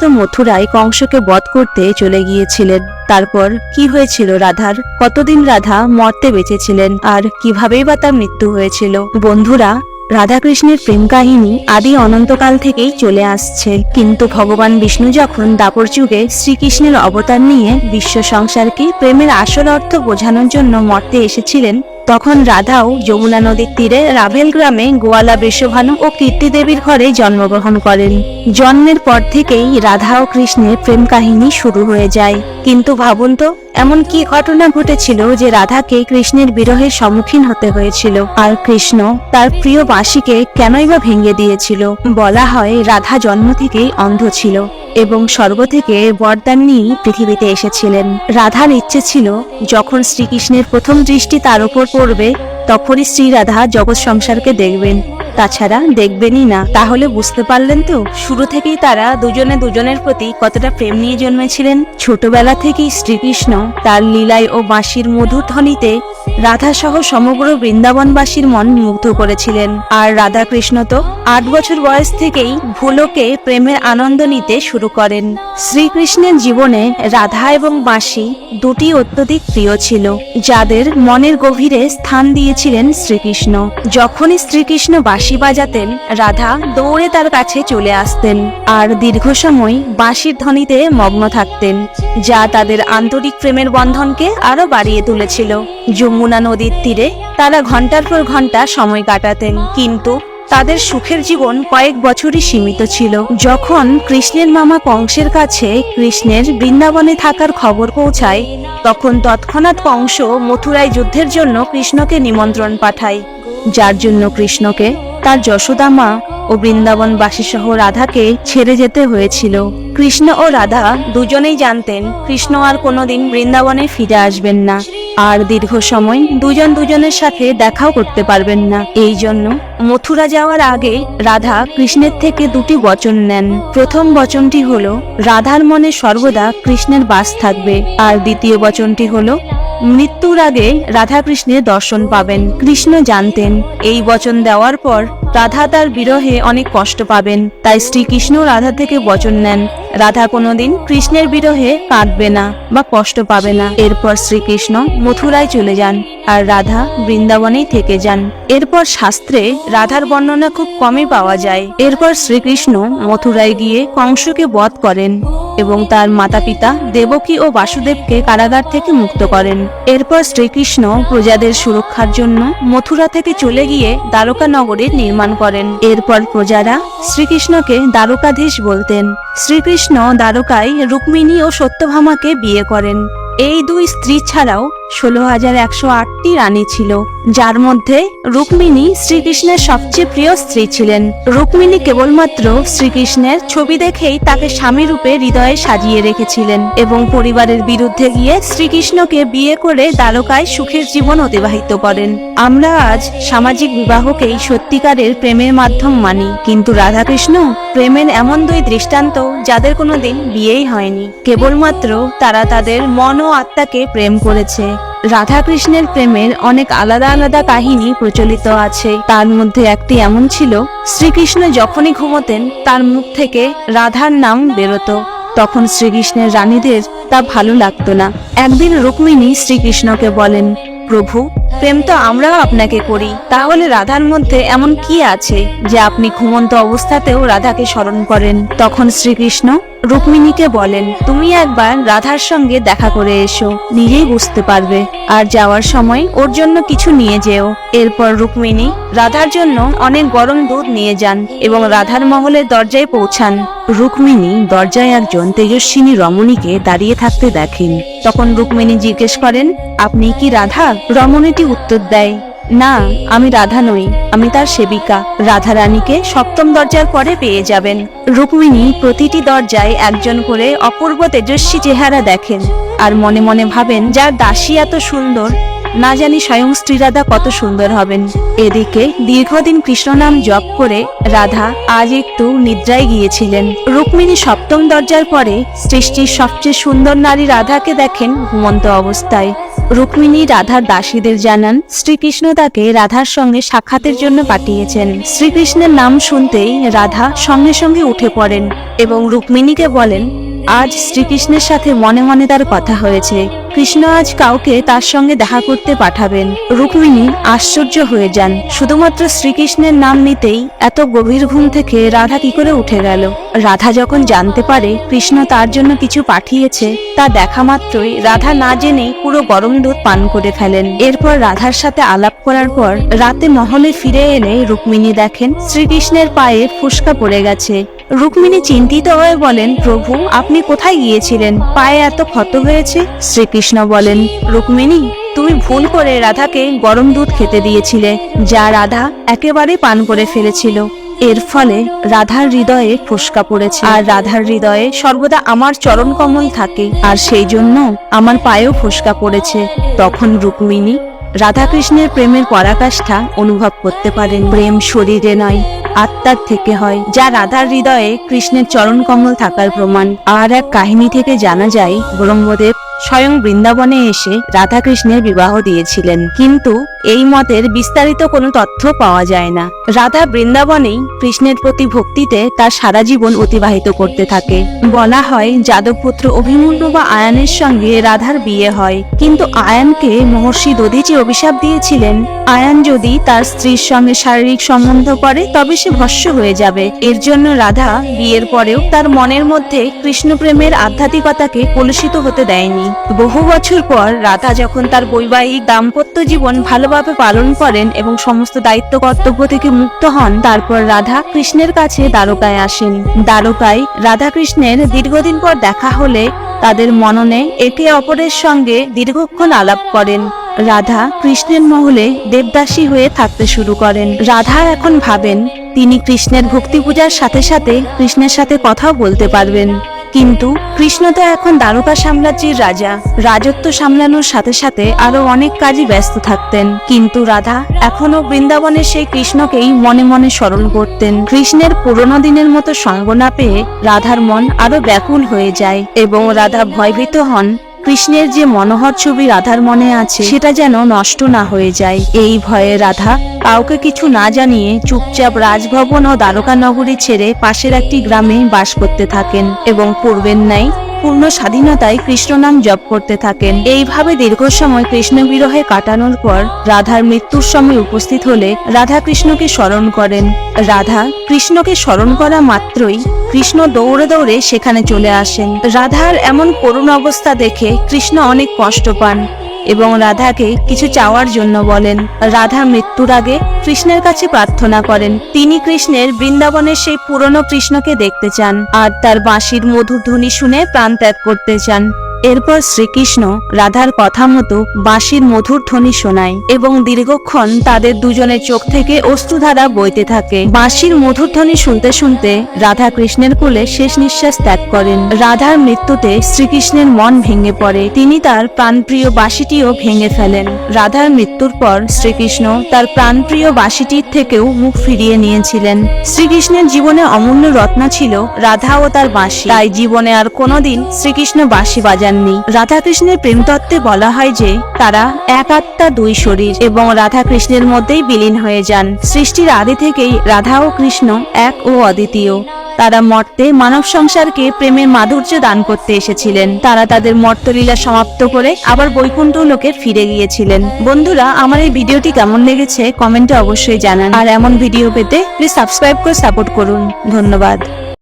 তো মথুরায় কংসকে বধ করতে চলে গিয়েছিলেন। তারপর কি হয়েছিল রাধার, কতদিন রাধা মরতে বেঁচেছিলেন, আর কিভাবেই বা তার মৃত্যু হয়েছিল? বন্ধুরা, রাধাকৃষ্ণের প্রেম কাহিনী আদি অনন্তকাল থেকেই চলে আসছে, কিন্তু ভগবান বিষ্ণু যখন দাপর যুগে শ্রীকৃষ্ণের অবতার নিয়ে বিশ্ব সংসারকে প্রেমের আসল অর্থ বোঝানোর জন্য মর্তে এসেছিলেন, তখন রাধাও যমুনা নদীর তীরে রাভেল গ্রামে গোয়ালা বৃষভানু ও কীর্তি দেবীর ঘরে জন্মগ্রহণ করেন। জন্মের পর থেকেই রাধা ও কৃষ্ণের প্রেম কাহিনী শুরু হয়ে যায়। কিন্তু ভাবুন তো, এমন কি ঘটনা ঘটেছিল যে রাধাকে কৃষ্ণের বিরহের সম্মুখীন হতে হয়েছিল, আর কৃষ্ণ তার প্রিয় বাঁশিকে কেনই বা ভেঙে দিয়েছিল? বলা হয় রাধা জন্ম থেকেই অন্ধ ছিল এবং স্বর্গ থেকে বরদান নিয়ে পৃথিবীতে এসেছিলেন। রাধার ইচ্ছে ছিল যখন শ্রীকৃষ্ণের প্রথম দৃষ্টি তার উপর পড়বে তখনই শ্রী রাধা জগৎ সংসারকে দেখবেন, তাছাড়া দেখবেনই না। তাহলে বুঝতে পারলেন তো শুরু থেকেই তারা দুজনে দুজনের প্রতি কতটা প্রেম নিয়ে জন্মেছিলেন। ছোটবেলা থেকেই শ্রীকৃষ্ণ তার লীলায় ও বাঁশির মধুর ধ্বনিতে রাধা সহ সমগ্র বৃন্দাবনবাসীর মন মুগ্ধ করেছিলেন। আর রাধা কৃষ্ণ তো 8 বছর বয়স থেকেই ভুলোকে প্রেমের আনন্দ নিতে শুরু করেন। শ্রীকৃষ্ণের জীবনে রাধা এবং বাঁশি দুটি অত্যধিক প্রিয় ছিল, যাদের মনের গভীরে স্থান দিয়েছিলেন শ্রীকৃষ্ণ। যখনই শ্রীকৃষ্ণ বাঁশি বাজাতেন, রাধা দৌড়ে তার কাছে চলে আসতেন আর দীর্ঘ সময় বাঁশির ধ্বনিতে মগ্ন থাকতেন, যা তাদের আন্তরিক প্রেমের বন্ধনকে আরো বাড়িয়ে তুলেছিল। যমুনা নদীর তীরে তারা ঘন্টার পর ঘন্টা সময় কাটাতেন, কিন্তু তাদের সুখের জীবন কয়েক বছরই সীমিত ছিল। যখন কৃষ্ণের মামা কংসের কাছে কৃষ্ণের বৃন্দাবনে থাকার খবর পৌঁছায়, তখন তৎক্ষণাৎ কংস মথুরায় যুদ্ধের জন্য কৃষ্ণকে নিমন্ত্রণ পাঠায়, যার জন্য কৃষ্ণকে তার যশোদা মা ও বৃন্দাবনবাসী সহ রাধাকে ছেড়ে যেতে হয়েছিল। কৃষ্ণ ও রাধা দুজনেই জানতেন কৃষ্ণ আর কোনোদিন বৃন্দাবনে ফিরে আসবেন না, আর দীর্ঘ সময় দুজন দুজনের সাথে দেখাও করতে পারবেন না। এই জন্য মথুরা যাওয়ার আগে রাধা কৃষ্ণের থেকে দুটি বচন নেন। প্রথম বচনটি হলো রাধার মনে সর্বদা কৃষ্ণের বাস থাকবে, আর দ্বিতীয় বচনটি হলো মৃত্যুর আগে রাধা কৃষ্ণের দর্শন পাবেন। কৃষ্ণ জানতেন এই বচন দেওয়ার পর রাধা তার বিরহে অনেক কষ্ট পাবেন, তাই শ্রীকৃষ্ণ রাধা থেকে বচন নেন রাধা কোনোদিন কৃষ্ণের বিরহে কাঁদবে না বা কষ্ট পাবে না। এরপর শ্রীকৃষ্ণ মথুরায় চলে যান আর রাধা বৃন্দাবনেই থেকে যান। এরপর শাস্ত্রে রাধার বর্ণনা খুব কমই পাওয়া যায়। এরপর শ্রীকৃষ্ণ মথুরায় গিয়ে কংসকে বধ করেন এবং তার মাতা পিতা দেবকী ও বাসুদেবকে কারাগার থেকে মুক্ত করেন। এরপর শ্রীকৃষ্ণ প্রজাদের সুরক্ষার জন্য মথুরা থেকে চলে গিয়ে দ্বারকা নগরীর নির্মাণ করেন। এরপর প্রজারা শ্রীকৃষ্ণকে দ্বারকাধীশ বলতেন। শ্রীকৃষ্ণ দ্বারকায় রুক্মিণী ও সত্যভামাকে বিয়ে করেন। এই দুই স্ত্রী ছাড়াও 16,108টি রানী ছিল, যার মধ্যে রুক্মিণী শ্রীকৃষ্ণের সবচেয়ে প্রিয় স্ত্রী ছিলেন। রুক্মিণী কেবলমাত্র শ্রীকৃষ্ণের ছবি দেখেই তাকে স্বামী রূপে হৃদয়ে সাজিয়ে রেখেছিলেন এবং পরিবারের বিরুদ্ধে গিয়ে শ্রীকৃষ্ণকে বিয়ে করে দ্বারকায় সুখের জীবন অতিবাহিত করেন। আমরা আজ সামাজিক বিবাহকেই সত্যিকারের প্রেমের মাধ্যম মানি, কিন্তু রাধাকৃষ্ণ প্রেমের এমন দুই দৃষ্টান্ত যাদের কোনোদিন বিয়েই হয়নি, কেবলমাত্র তারা তাদের মন ও আত্মাকে প্রেম করেছে। রাধা কৃষ্ণের প্রেমের অনেক আলাদা আলাদা কাহিনী প্রচলিত আছে। তার মধ্যে একটি এমন ছিল, শ্রীকৃষ্ণ যখনই ঘুমোতেন তার মুখ থেকে রাধার নাম বেরোতো। তখন শ্রীকৃষ্ণের রানীদের তা ভালো লাগতো না। একদিন রুক্মিণী শ্রীকৃষ্ণকে বলেন, প্রভু, প্রেম তো আমরাও আপনাকে করি, তাহলে রাধার মধ্যে এমন কি আছে যে আপনি ঘুমন্ত অবস্থাতেও রাধাকে স্মরণ করেন? তখন শ্রীকৃষ্ণ রুক্মিণীকে বলেন, তুমি একবার রাধার সঙ্গে দেখা করে এসো, নিজেই বুঝতে পারবে, আর যাওয়ার সময় ওর জন্য কিছু নিয়ে যেও। এরপর রুক্মিণী রাধার জন্য অনেক গরম দুধ নিয়ে যান এবং রাধার মহলের দরজায় পৌঁছান। রুক্মিণী দরজায় একজন তেজস্বিনী রমণীকে দাঁড়িয়ে থাকতে দেখেন। তখন রুক্মিণী জিজ্ঞেস করেন, আপনি কি রাধা? রমণীটি উত্তর দেয়, না, আমি রাধা নই, আমি তার সেবিকা। রাধা রানীকে সপ্তম দরজার পরে পেয়ে যাবেন। রুক্মিণী প্রতিটি দরজায় একজন করে অপূর্ব তেজস্বী চেহারা দেখেন আর মনে মনে ভাবেন, যার দাসী এত সুন্দর, না জানি স্বয়ং শ্রীরাধা কত সুন্দর হবেন। এদিকে দীর্ঘদিন কৃষ্ণ নাম জপ করে রাধা আজ একটু নিদ্রায় গিয়েছিলেন। রুক্মিণী সপ্তম দরজার পরে সৃষ্টির সবচেয়ে সুন্দর নারী রাধাকে দেখেন ঘুমন্ত অবস্থায়। রুক্মিণী রাধার দাসীদের জানান শ্রীকৃষ্ণ তাকে রাধার সঙ্গে সাক্ষাতের জন্য পাঠিয়েছেন। শ্রীকৃষ্ণের নাম শুনতেই রাধা সঙ্গে সঙ্গে উঠে পড়েন এবং রুক্মিণীকে বলেন আজ শ্রীকৃষ্ণের সাথে মনে মনে তার কথা হয়েছে, কৃষ্ণ আজ কাউকে তার সঙ্গে দেখা করতে পাঠাবেন। রুক্মিণী আশ্চর্য হয়ে যান, শুধুমাত্র শ্রীকৃষ্ণের নাম নিতেই এত গভীর ঘুম থেকে রাধা কি করে উঠে গেল। রাধা যখন জানতে পারে কৃষ্ণ তার জন্য কিছু পাঠিয়েছে, তা দেখা মাত্রই রাধা না জেনেই পুরো গরম দুধ পান করে ফেলেন। এরপর রাধার সাথে আলাপ করার পর রাতে মহলে ফিরে এলে রুক্মিণী দেখেন শ্রীকৃষ্ণের পায়ে ফুসকা পড়ে গেছে। রুক্মিণী চিন্তিত হয়ে বলেন, প্রভু আপনি কোথায় গিয়েছিলেন, পায়ে এত ক্ষত হয়েছে? শ্রীকৃষ্ণ বলেন, রুক্মিণী তুমি ভুল করে রাধাকে গরম দুধ খেতে দিয়েছিলে, যা রাধা একেবারে পান করে ফেলেছিল। এর ফলে রাধার হৃদয়ে ফোসকা পড়েছে, আর রাধার হৃদয়ে সর্বদা আমার চরণ কমল থাকে, আর সেই জন্য আমার পায়েও ফোসকা পড়েছে। তখন রুক্মিণী রাধাকৃষ্ণের প্রেমের পরাকাষ্ঠা অনুভব করতে পারেন। প্রেম শরীরে নয়, আত্মার থেকে হয়, যা রাধার হৃদয়ে কৃষ্ণের চরণ কমল থাকার প্রমাণ। আর এক কাহিনী থেকে জানা যায় ব্রহ্মদেব স্বয়ং বৃন্দাবনে এসে রাধাকৃষ্ণের বিবাহ দিয়েছিলেন, কিন্তু এই মতের বিস্তারিত কোনো তথ্য পাওয়া যায় না। রাধা বৃন্দাবনেই কৃষ্ণের প্রতি ভক্তিতে তার সারা জীবন অতিবাহিত করতে থাকে। বলা হয় যাদবপুত্র অভিমন্যু বা আয়ানের সঙ্গে রাধার বিয়ে হয়, কিন্তু আয়ানকে মহর্ষি দধিচি অভিশাপ দিয়েছিলেন আয়ান যদি তার স্ত্রীর সঙ্গে শারীরিক সম্বন্ধ করে তবে সে ভস্ম হয়ে যাবে। এর জন্য রাধা বিয়ের পরেও তার মনের মধ্যে কৃষ্ণ প্রেমের আধ্যাত্মিকতাকে কলুষিত হতে দেয়নি। বহু বছর পর রাধা যখন তার বৈবাহিক দাম্পত্য জীবন ভালোভাবে পালন করেন এবং সমস্ত দায়িত্ব কর্তব্য থেকে মুক্ত হন, তারপর রাধা কৃষ্ণের কাছে দ্বারকায় আসেন। দ্বারকায় রাধা কৃষ্ণের দীর্ঘদিন পর দেখা হলে তাদের মননে একে অপরের সঙ্গে দীর্ঘক্ষণ আলাপ করেন। রাধা কৃষ্ণের মহলে দেবদাসী হয়ে থাকতে শুরু করেন। রাধা এখন ভাবেন তিনি কৃষ্ণের ভক্তি পূজার সাথে সাথে কৃষ্ণের সাথে কথাও বলতে পারবেন, কিন্তু কৃষ্ণ তো এখন দ্বারকা সাম্রাজ্যের রাজা, রাজত্ব সামলানোর সাথে সাথে আরো অনেক কাজে ব্যস্ত থাকতেন। কিন্তু রাধা এখনো বৃন্দাবনের সেই কৃষ্ণকেই মনে মনে স্মরণ করতেন। কৃষ্ণের পুরনো দিনের মতো সঙ্গ না পেয়ে রাধার মন আরো ব্যাকুল হয়ে যায় এবং রাধা ভয়ভীত হন কৃষ্ণের যে মনোহর ছবি রাধার মনে আছে সেটা যেন নষ্ট না হয়ে যায়। এই ভয়ে রাধা কাউকে কিছু না জানিয়ে চুপচাপ রাজভবন ও দ্বারকা নগরী ছেড়ে পাশের একটি গ্রামে বাস করতে থাকেন এবং পূর্বের ন্যায় পূর্ণ স্বাধীনতায় কৃষ্ণ নাম জপ করতে থাকেন। এইভাবে দীর্ঘ সময় কৃষ্ণ বিরহে কাটানোর পর রাধার মৃত্যুর সময় উপস্থিত হলে রাধা কৃষ্ণকে স্মরণ করেন। রাধা কৃষ্ণকে স্মরণ করা মাত্রই কৃষ্ণ দৌড়ে দৌড়ে সেখানে চলে আসেন। রাধার এমন করুণ অবস্থা দেখে কৃষ্ণ অনেক কষ্ট পান এবং রাধাকে কিছু চাওয়ার জন্য বলেন। রাধা মৃত্যুর আগে কৃষ্ণের কাছে প্রার্থনা করেন তিনি কৃষ্ণের বৃন্দাবনের সেই পুরনো কৃষ্ণকে দেখতে চান আর তার বাঁশির মধুর ধ্বনি শুনে প্রাণ ত্যাগ করতে চান। এরপর শ্রীকৃষ্ণ রাধার কথা মতো বাঁশির মধুর ধ্বনি শোনায় এবং দীর্ঘক্ষণ তাদের দুজনের চোখ থেকে অশ্রুধারা বইতে থাকে। বাঁশির মধুর ধ্বনি শুনতে শুনতে রাধা কৃষ্ণের কোলে শেষ নিঃশ্বাস ত্যাগ করেন। রাধার মৃত্যুতে শ্রীকৃষ্ণের মন ভেঙে পড়ে, তিনি তার প্রাণপ্রিয় বাঁশিটিও ভেঙে ফেলেন। রাধার মৃত্যুর পর শ্রীকৃষ্ণ তার প্রাণপ্রিয় বাঁশিটির থেকেও মুখ ফিরিয়ে নিয়েছিলেন। শ্রীকৃষ্ণের জীবনে অমূল্য রত্ন ছিল রাধা ও তার বাঁশি, তাই জীবনে আর কোনোদিন শ্রীকৃষ্ণ বাঁশি বাজান। রাধা কৃষ্ণের প্রেম তত্ত্বে বলা হয় যে তারা এক আত্মা দুই শরীর এবং রাধা কৃষ্ণের মধ্যেই বিলীন হয়ে যান। সৃষ্টির আদি থেকেই রাধা ও কৃষ্ণ এক ও অদ্বিতীয়। তারা মর্তে মানব সংসারকে প্রেমের মাধুর্য দান করতে এসেছিলেন। তারা তাদের মর্তলীলা সমাপ্ত করে আবার বৈকুণ্ঠ লোকে ফিরে গিয়েছিলেন। বন্ধুরা, আমার এই ভিডিওটি কেমন লেগেছে কমেন্টে অবশ্যই জানান, আর এমন ভিডিও পেতে প্লিজ সাবস্ক্রাইব করে সাপোর্ট করুন। ধন্যবাদ।